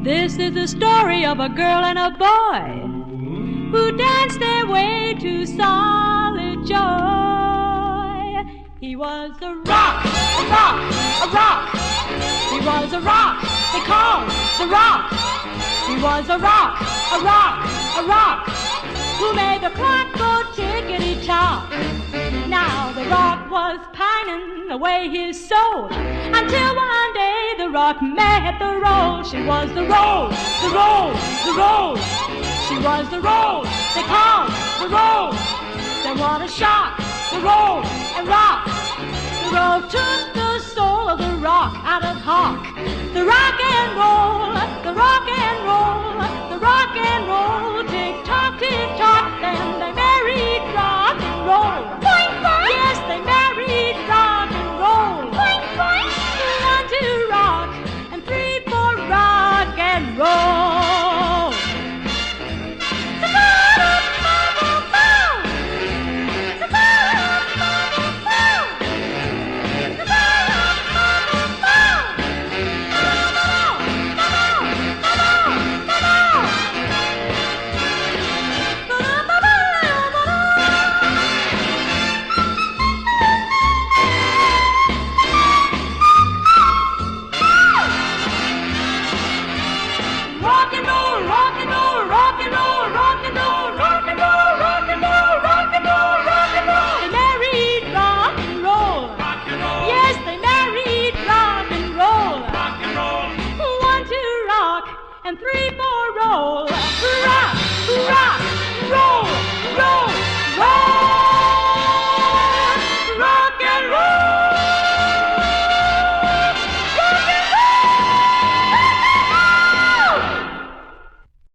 This is the story of a girl and a boy who danced their way to solid joy. He was a rock, a rock, a rock. He was a rock, they called the rock. He was a rock, a rock, a rock, who made the clock go tickety-tock. Now the rock was pining away his soul, until one day the rock met the roll. She was the roll, the roll, the roll. She was the roll, they called the roll. Then what a shock, the roll and rock. The roll took the soul of the rock out of Hawk. The rock and roll, the rock and roll, the rock and roll. Tick-tock, tick-tock, then they married rock and roll. Boing, boing. Yes, they married rock and roll. Boing, boing. 1, 2, rock, and 3, 4, rock and roll. Rock and roll, rock and roll, rock and roll, rock and roll, rock and roll, rock and roll, rock and roll, rock and roll. They married rock and roll. Rock and roll. Yes, they married rock and roll. Rock and roll. 1, 2, rock, and 3, 4, roll. Rock, rock, roll, roll.